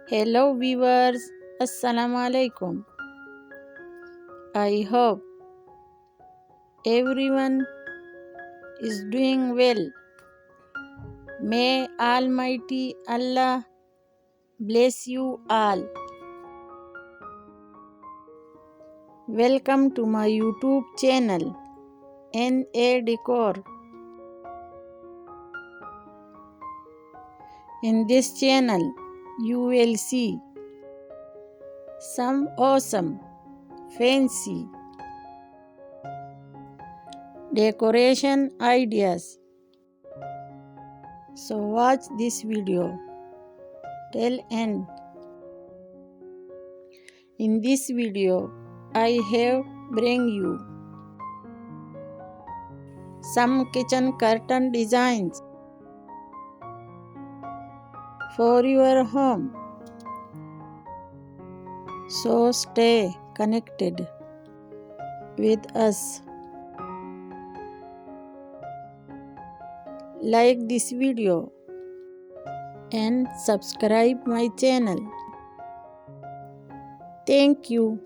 Hello viewers, Assalamu alaikum. I hope everyone is doing well. May Almighty Allah bless you all. Welcome to my YouTube channel, Decor. In this channel, you will see some awesome, fancy decoration ideas. So watch this video till end. In this video, I have bring you some kitchen curtain designs for your home. So stay connected with us. Like this video and subscribe my channel. Thank you.